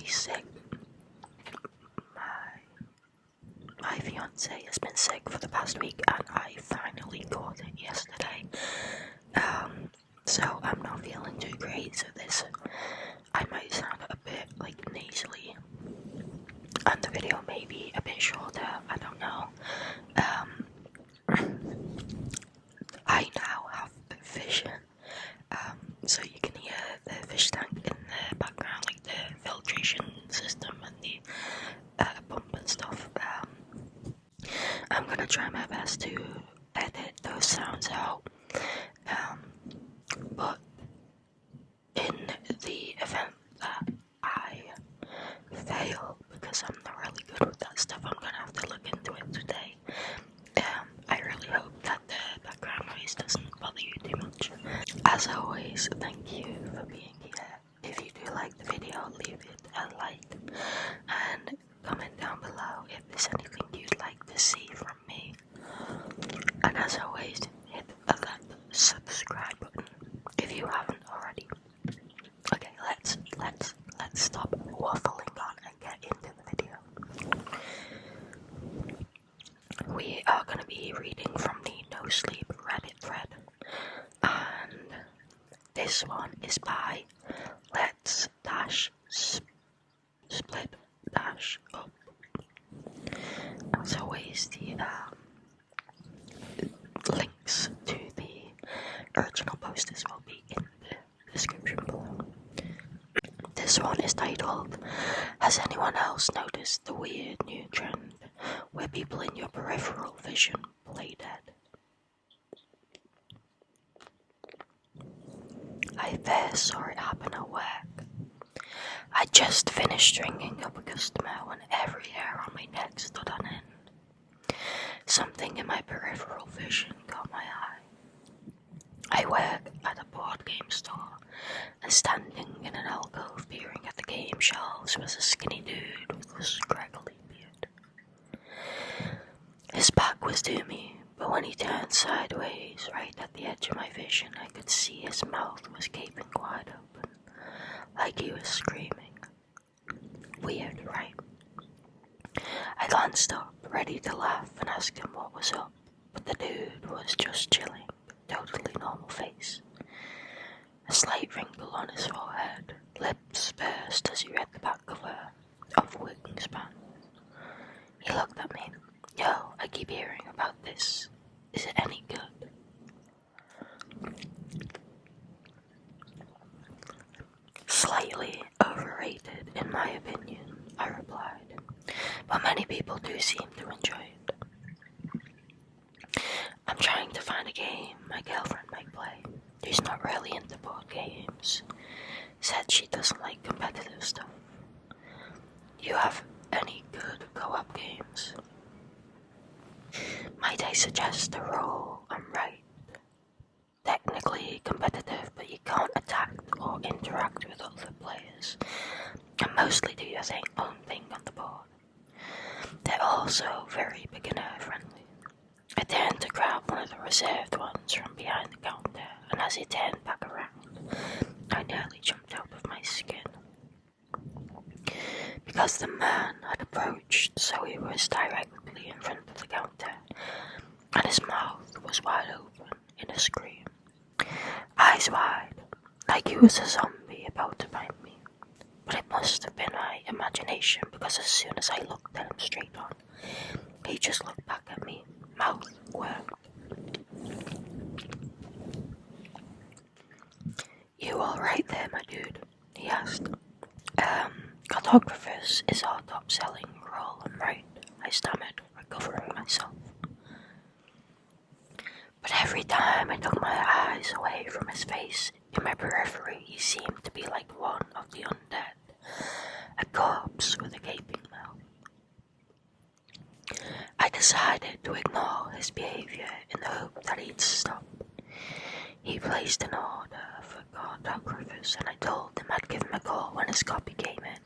really sick. My fiance has been sick for the past week, and I finally caught it yesterday. So I'm not feeling too great. So I might sound a bit like nasally, and the video may be a bit shorter. I don't know. I now have vision, so you can hear the fish tank in the background, like the filtration system and the pump and stuff. I'm gonna try my best to edit those sounds out, but in the event that I fail, because I'm not really good with that stuff, I'm gonna have to look into it today. I really hope that the background noise doesn't bother you too much. As always, thank you for being here. If you do like the video, leave it a like and comment down below if there's anything you'd like to see from me. And as always, hit that subscribe button if you haven't already. Okay, let's stop waffling on and get into the video. We are going to be reading from the No Sleep Reddit thread, and this one is by Let's Split Up. As always, the links to the original posters will be in the description below. This one is titled, "Has anyone else noticed the weird new trend where people in your peripheral vision play dead? I first saw it happen at work. I just finished ringing up a customer when every hair on my neck stood on end. Something in my peripheral vision caught my eye. I work at a board game store, and standing in an alcove peering at the game shelves was a skinny dude with a scraggly beard. His back was to me, but when he turned sideways, right at the edge of my vision, I could see his mouth was gaping wide open, like he was screaming. Weird, right? I glanced up, ready to laugh and ask him what was up, but the dude was just chilling, totally normal face. A slight wrinkle on his forehead, lips pursed as he read the back cover of Wingspan. He looked at me. "Yo, I keep hearing about this. Is it any good?" "Slightly overrated, in my opinion," I replied, "but many people do seem to enjoy it. I'm trying to find a game my girlfriend might play. She's not really into board games. Said she doesn't like competitive stuff. Do you have any good co-op games? Might I suggest a roll and write? Technically competitive, but you can't attack or interact with other players, and mostly do your own thing on the board. They're also very beginner friendly." I turned to grab one of the reserved ones from behind the counter, and as he turned back around, I nearly jumped out of my skin. Because the man had approached, so he was directly in front of the counter, and his mouth was wide open in a scream. Eyes wide, like he was a zombie about to bite me. But it must have been my imagination, because as soon as I looked at him straight on, he just looked back at me, mouth worked. "You alright there, my dude?" he asked. Cartographers is our top-selling roll and write," I stammered, recovering myself. But every time I took my eyes away from his face, in my periphery he seemed to be like one of the undead, a corpse with a gaping mouth. I decided to ignore his behavior in the hope that he'd stop. He placed an order for cartographers, and I told him I'd give him a call when his copy came in.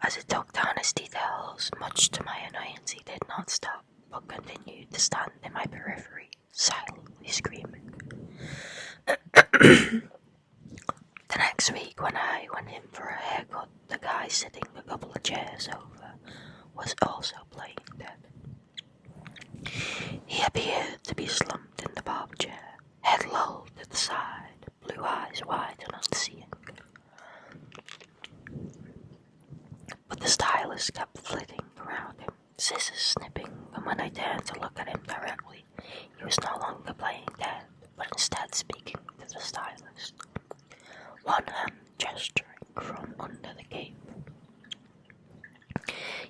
As it took down his details, much to my annoyance, he did not stop, but continued to stand in my periphery, silently screaming. The next week, when I went in for a haircut, the guy guy sitting a couple of chairs over was also playing dead. He appeared to be slumped in the barb chair, head lolled to the side, blue eyes wide and unseeing. But the stylus kept flitting around him, scissors snipping, and when I turned to look at him directly, he was no longer playing dead, but instead speaking to the stylist, one hand gesturing from under the cape.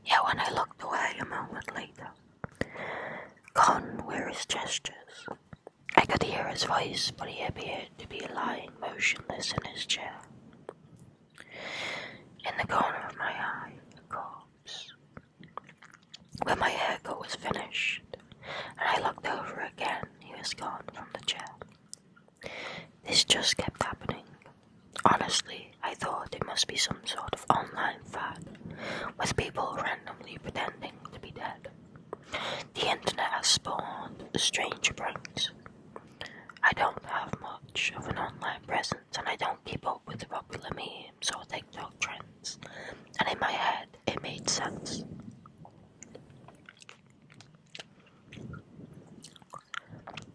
Yet when I looked away a moment later, gone were his gestures. I could hear his voice, but he appeared to be lying motionless in his chair. In the corner of my eye, a corpse. When my haircut was finished, and I looked over again, he was gone from the chair. This just kept happening. Honestly, I thought it must be some sort of online fad, with people randomly pretending to be dead. The internet has spawned strange pranks. I don't have much of an online presence, and I don't keep up with the popular memes or TikTok trends, and in my head, it made sense.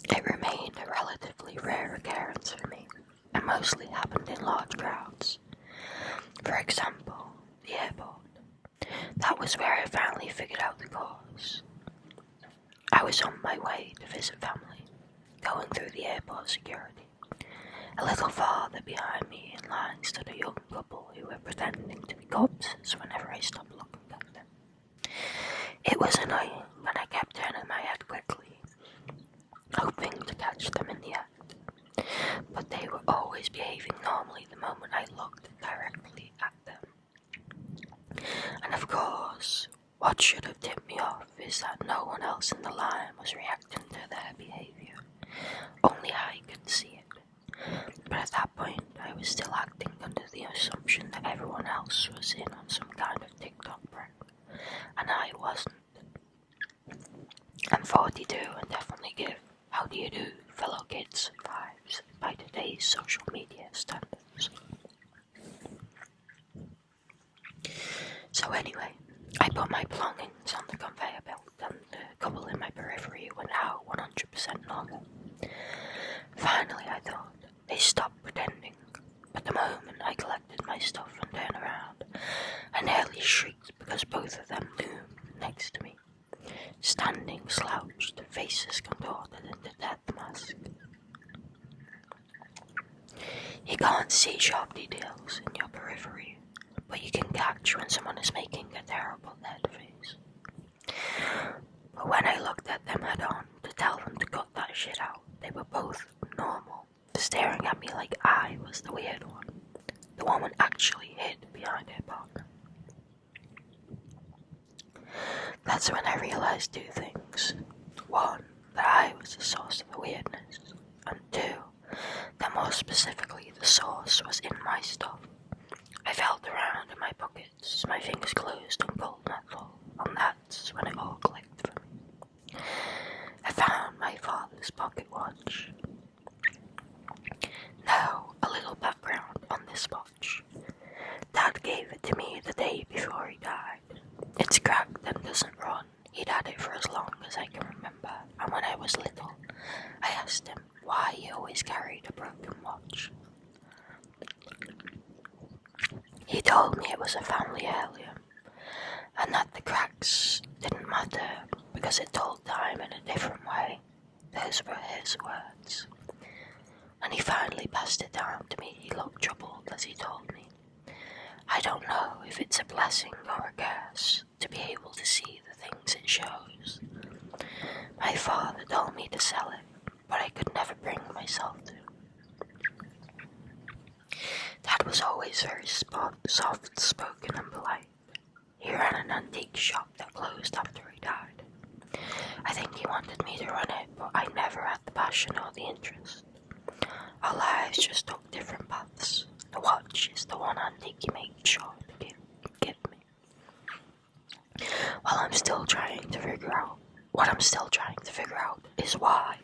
It remained a relatively rare occurrence for me, and mostly happened in large crowds. For example, the airport. That was where I finally figured out the cause. I was on my way to visit family, going through the airport security. A little farther behind me in line stood a young couple who were pretending to be corpses whenever I stopped looking at them. It was annoying, and I kept turning my head quickly, hoping to catch them in the act. But they were always behaving normally the moment I looked directly at them. And of course, what should have tipped me off is that no one else in the line was reacting to their behavior. Only I could see it. But at that point, I was still acting under the assumption that everyone else was in on some kind of TikTok prank, and I wasn't. I'm 42 and definitely give "how do you do, fellow kids" vibes by today's social media standards. So anyway, I put my belongings on the conveyor belt, and the couple in my periphery were now 100% normal. Finally, I thought, they stopped pretending, but the moment I collected my stuff and turned around, I nearly shrieked because both of them loomed next to me, standing slouched, faces contorted into death mask. You can't see sharp details in your periphery, but you can catch when someone is making a terrible dead face. But when I looked at them head on to tell them to cut that shit out, they were both normal, staring at me like I was the weird one. The woman actually hid behind her partner. That's when I realized two things. One, that I was the source of the weirdness, and two, that more specifically the source was in my stuff. I felt around in my pockets, my fingers closed on gold metal, and that's when it all clicked for me. I found my father's pocket watch. Now, a little background on this watch. Dad gave it to me the day before he died. It's cracked and doesn't run. He'd had it for as long as I can remember, and when I was little, I asked him why he always carried a broken watch. He told me it was a family heirloom, and that the cracks didn't matter because it told time in a different way. Those were his words. And he finally passed it down to me. He looked troubled as he told me. I don't know if it's a blessing or a curse to be able to see the things it shows. My father told me to sell it, but I could never bring myself to. Dad was always very soft-spoken and polite. He ran an antique shop that closed after he died. I think he wanted me to run it, but I never had the passion or the interest. Our lives just took different paths. The watch is the one antique he made sure to give me. What I'm still trying to figure out is why.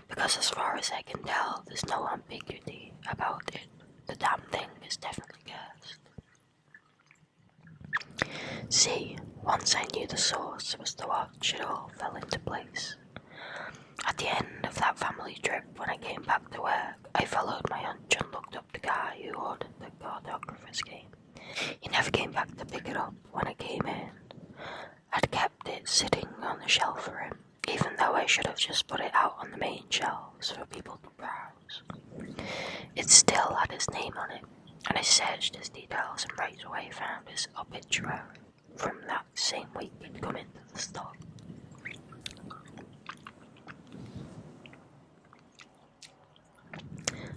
Because as far as I can tell, there's no ambiguity about it. The damn thing is definitely cursed. once I knew the source was the watch, it all fell into place. At the end of that family trip, when I came back to work, I followed my hunch and looked up the guy who ordered the cartographer's game. He never came back to pick it up when I came in. I'd kept it sitting on the shelf for him, even though I should have just put it out on the main shelves for people to browse. It still had his name on it, and I searched his details and right away found his obituary from that same week he'd come into the store.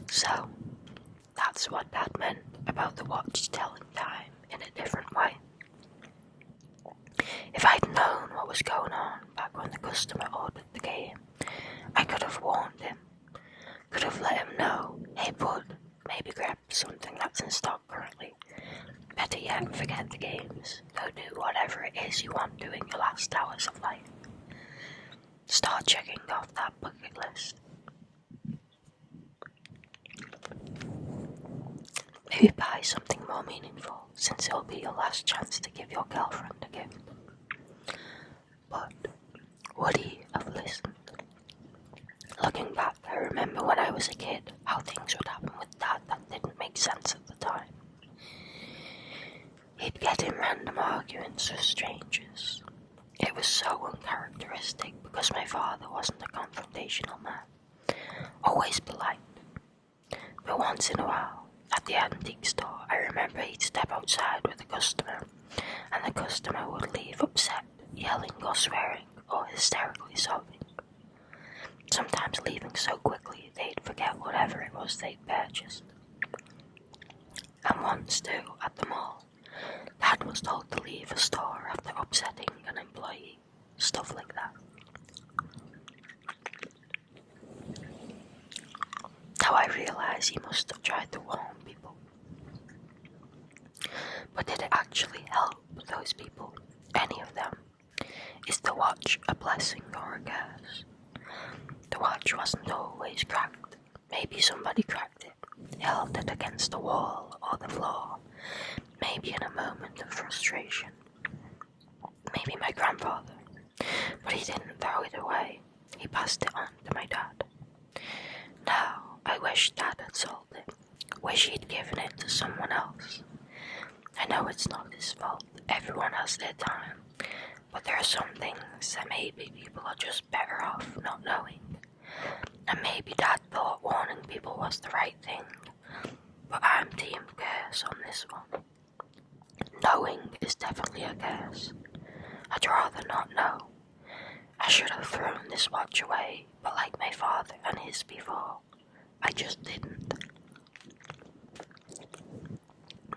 So, that's what Dad meant about the watch telling time in a different way. If I'd known what was going on back when the customer ordered the game, I could have warned him. Could have let him know, hey bud, maybe grab something that's in stock currently. Better yet, forget the games. Go do whatever it is you want to in your last hours of life. Start checking off that bucket list. Maybe buy something more meaningful, since it'll be your last chance to give your girlfriend a gift. But would he have listened? Looking back, I remember when I was a kid, how things would happen with Dad that didn't make sense at the time. He'd get in random arguments with strangers. It was so uncharacteristic because my father wasn't a confrontational man, always polite. But once in a while, at the antique store, I remember he'd step outside with a customer, and the customer would leave upset, yelling or swearing, or hysterically sobbing. Sometimes leaving so quickly they'd forget whatever it was they'd purchased. And once too, at the mall, Dad was told to leave a store after upsetting an employee, stuff like that. Now I realise he must have tried to warn people. But did it actually help those people? Any of them? Is the watch a blessing or a curse? The watch wasn't always cracked. Maybe somebody cracked it, held it against the wall or the floor. Maybe in a moment of frustration. Maybe my grandfather. But he didn't throw it away. He passed it on to my dad. Now, I wish Dad had sold it. Wish he'd given it to someone else. I know it's not his fault. Everyone has their time. But there are some things that maybe people are just better off not knowing. And maybe Dad thought warning people was the right thing. But I'm team curse on this one. Knowing is definitely a curse. I'd rather not know. I should have thrown this watch away, but like my father and his before, I just didn't.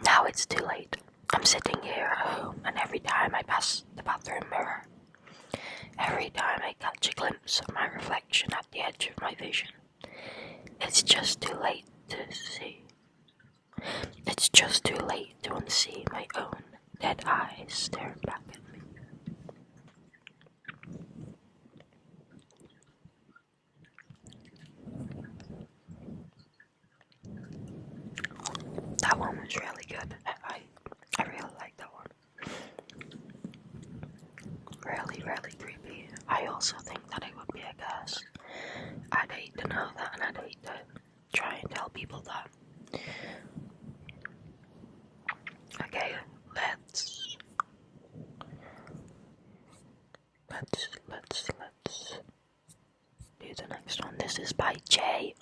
Now it's too late. I'm sitting here at home, and every time I pass the bathroom mirror, every time I catch a glimpse of my reflection at the edge of my vision, it's just too late to see. It's just too late to unsee my own dead eyes staring back at me. That one was really good. I really like that one. Really, really creepy. I also think that it would be a curse. I'd hate to know that, and I'd hate to try and tell people that. Okay, let's do the next one. This is by J_T13,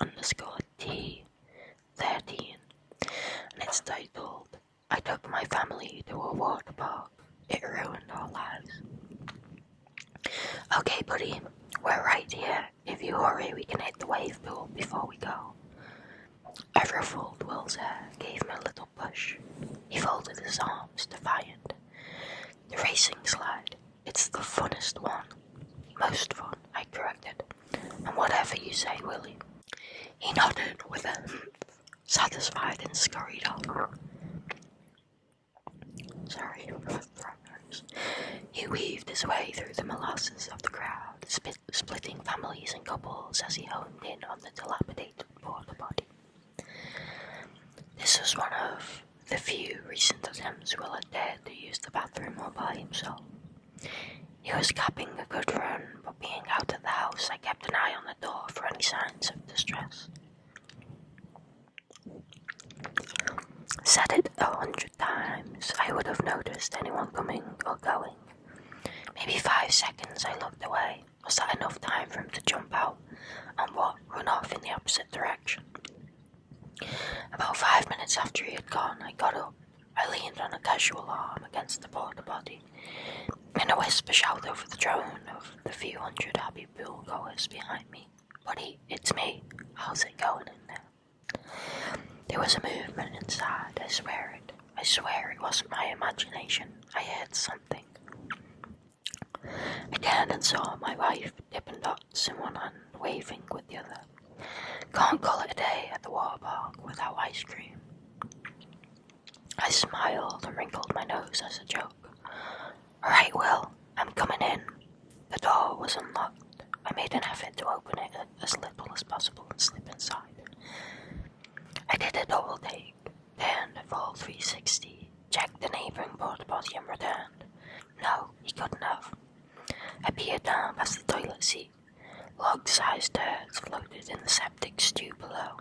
and it's titled, I took my family to a water park. It ruined our lives. Okay, buddy, we're right here. If you hurry, we can hit the wave pool before we go. I ruffled Will's hair, gave him a little push. He folded his arms, defiant. The racing slide. It's the funnest one. Most fun, I corrected. And whatever you say, Willie. He nodded with a satisfied and scurried off. Sorry. He weaved his way through the molasses of the crowd, splitting families and couples as he honed in on the dilapidated porta potty. This was one of the few recent attempts Will had dared to use the bathroom all by himself. He was capping a good run, but being out of the house, I kept an eye on the door for any signs of distress. Said it 100 times, I would have noticed anyone coming or going. Maybe 5 seconds I looked away. Was that enough time for him to jump out and run off in the opposite direction? About 5 minutes after he had gone, I got up. I leaned on a casual arm against the porta potty. In a whisper shout over the drone of the few hundred happy pool goers behind me. Buddy, it's me. How's it going in there? There was a movement inside, I swear it. I swear it wasn't my imagination. I heard something. I turned and saw my wife dipping dots in one hand, waving with the other. Can't call it a day at the water park without ice cream. I smiled and wrinkled my nose as a joke. Alright, Will, I'm coming in. The door was unlocked. I made an effort to open it as little as possible and slip inside. I did a double take, turned a full 360, checked the neighbouring porta potty and returned. No, he couldn't have. I peered down past the toilet seat. Log-sized turds floated in the septic stew below.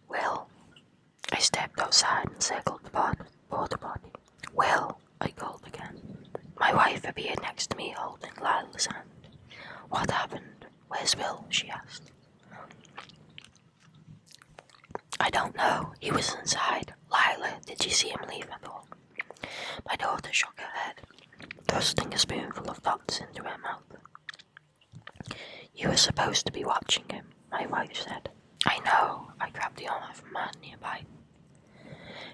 Will, I stepped outside and circled the porta potty. Will, I called again. My wife appeared next to me holding Lila's hand. What happened? Where's Will? She asked. I don't know. He was inside. Lila, did you see him leave at all? My daughter shook her head, thrusting a spoonful of dots into her mouth. You were supposed to be watching him, my wife said. I know. I grabbed the arm of a man nearby.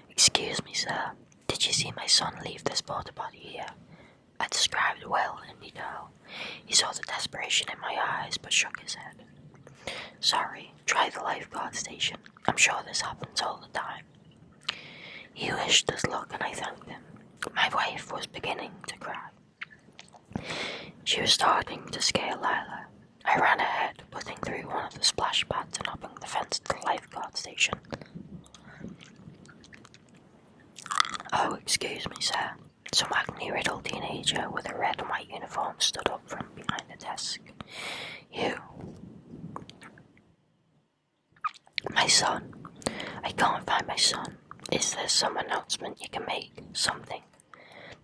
Excuse me, sir. Did you see my son leave this porta potty here? I described well in detail. He saw the desperation in my eyes, but shook his head. Sorry, try the lifeguard station. I'm sure this happens all the time. He wished us luck and I thanked him. My wife was beginning to cry. She was starting to scare Lila. I ran ahead, putting through one of the splash pads and hopping the fence to the lifeguard station. Oh, excuse me, sir. Some acne-riddled teenager with a red and white uniform stood up from behind the desk. You. My son. I can't find my son. Is there some announcement you can make? Something.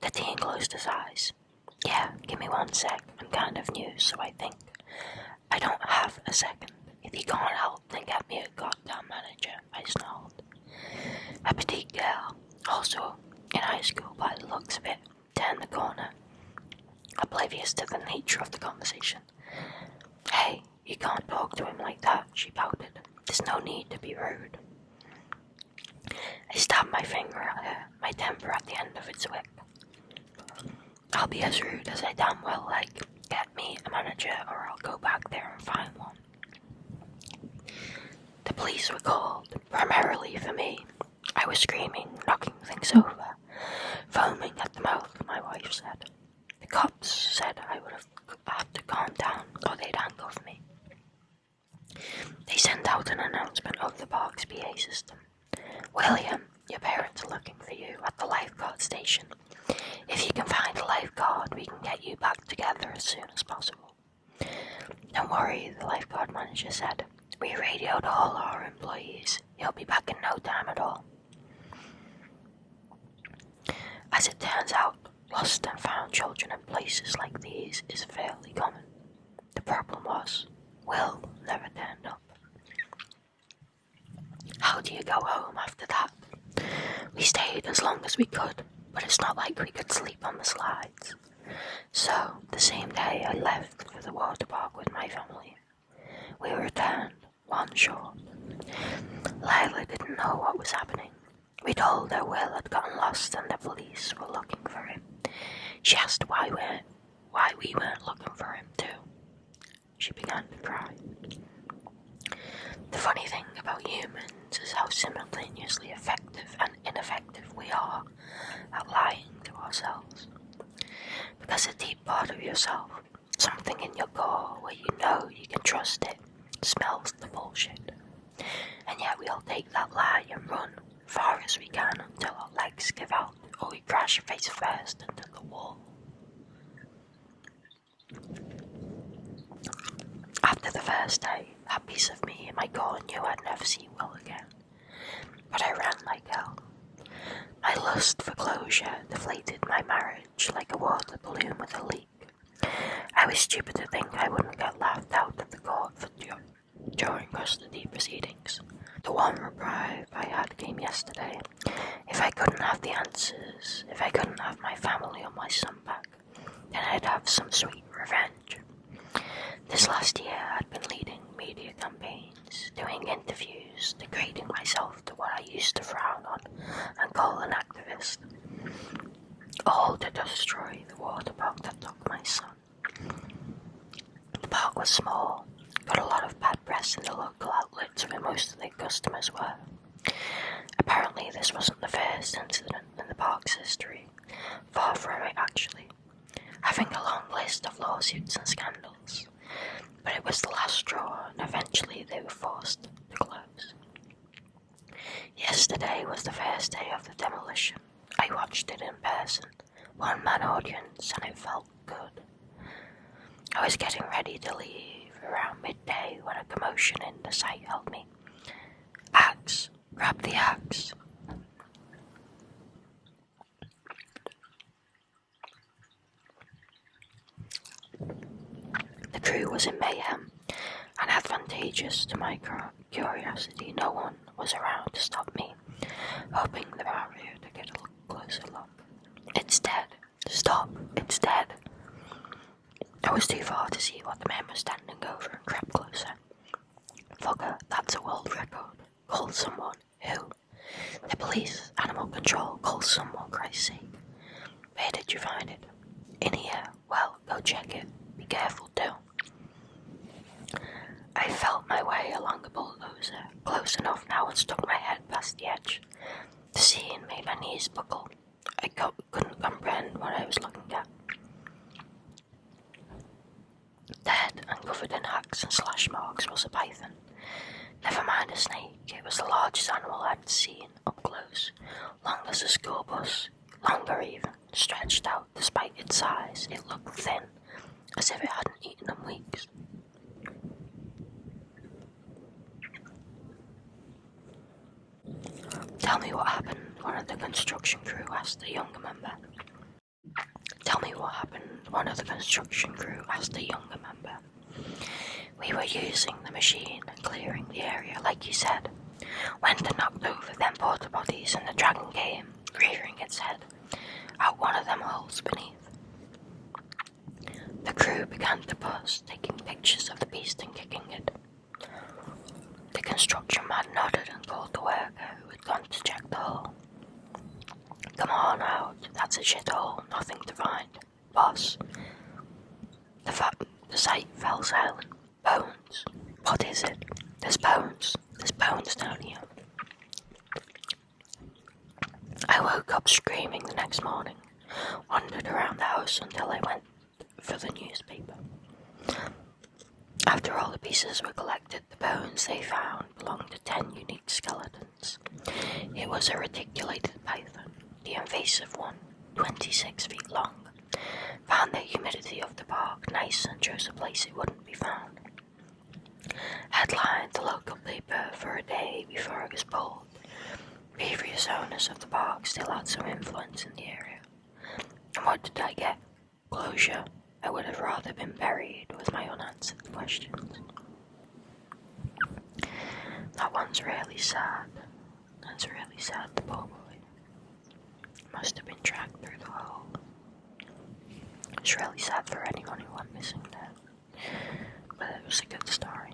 The teen closed his eyes. Yeah, give me 1 sec. I'm kind of new, so I think. I don't have a second. If you can't help, then get me a goddamn manager, I snarled. A petite girl, also in high school by the looks of it, turned the corner, oblivious to the nature of the conversation. Hey, you can't talk to him like that, she pouted. There's no need to be rude. I stabbed my finger at her, my temper at the end of its wick. I'll be as rude as I damn well like. Get me a manager or I'll go back there and find one. The police were called, primarily for me. I was screaming, knocking things over, foaming at the mouth, my wife said. The cops said I would have to calm down or they'd handcuff me. They sent out an announcement over the park's PA system. William, your parents are looking for you at the lifeguard station. If you can find a lifeguard, we can get you back together as soon as possible. Don't worry, the lifeguard manager said. We radioed all our employees. He'll be back in no time at all. As it turns out, lost and found children in places like these is fairly common. The problem was, Will never turned up. How do you go home after that? We stayed as long as we could, but it's not like we could sleep on the slides. So, the same day I left for the water park with my family. We returned, one short. Lila didn't know what was happening. We told her Will had gotten lost and the police were looking for him. She asked why we weren't looking for him too. She began to cry. The funny thing about humans is how simultaneously effective and ineffective we are at lying to ourselves. Because a deep part of yourself, something in your core where you know you can trust it, smells the bullshit. And yet we all take that lie and run far as we can until our legs give out or we crash face first into the wall. After the first day, that piece of me in my core knew I'd never see Will again. But I ran like hell. My lust for closure deflated my marriage like a water balloon with a leak. I was stupid to think I wouldn't get laughed out of the court during custody proceedings. The one reprieve I had came yesterday. If I couldn't have the answers, if I couldn't have my family or my son back, then I'd have some sweet revenge. This last year I'd been leading media campaigns, doing interviews, degrading myself to what I used to frown on and call an activist. All to destroy the water park that took my son. The park was small, got a lot of bad press in the local outlets where most of their customers were. Apparently this wasn't the first incident in the park's history. Far from it, actually. Having a long list of lawsuits and scandals. But it was the last straw, and eventually they were forced to close. Yesterday was the first day of the demolition. I watched it in person, one-man audience, and it felt good. I was getting ready to leave around midday when a commotion in the site held me. Axe! Grab the axe! The crew was in mayhem, and advantageous to my curiosity, no one was around to stop me, hoping the barrier to get a closer look. It's dead. Stop. It's dead. I was too far to see what the men were standing over and crept closer. Fucker, that's a world record. Call someone. Who? The police, animal control, call someone, Christ's sake. Where did you find it? In here. Well, go check it. Be careful too. I felt my way along the bulldozer, close enough now and stuck my head past the edge. The scene made my knees buckle. I couldn't comprehend what I was looking at. Dead and covered in hacks and slash marks was a python. Never mind a snake, it was the largest animal I'd seen up close, long as a school bus, longer even, stretched out despite its size. It looked thin, as if it hadn't eaten in weeks. Tell me what happened, one of the construction crew asked a younger member. Tell me what happened, one of the construction crew asked a younger member. We were using the machine and clearing the area, like you said. Went and knocked over them porta potties and the dragon came, rearing its head, out one of them holes beneath. The crew began to buzz, taking pictures of the beast and kicking it. The construction man nodded and called the worker who had gone to check the hole. Come on out, that's a shithole, nothing to find. Boss. The site fell silent. Bones. What is it? There's bones. There's bones down here. I woke up screaming the next morning, wandered around the house until I went for the newspaper. After all the pieces were collected, the bones they found belonged to 10 unique skeletons. It was a reticulated python, the invasive one, 26 feet long. Found the humidity of the park nice and chose a place it wouldn't be found. Headlined the local paper for a day before it was pulled. Previous owners of the park still had some influence in the area. And what did I get? Closure. I would have rather been buried with my unanswered questions. That one's really sad. That's really sad, the poor boy. Must have been dragged through the hole. It's really sad for anyone who went missing there. But it was a good story.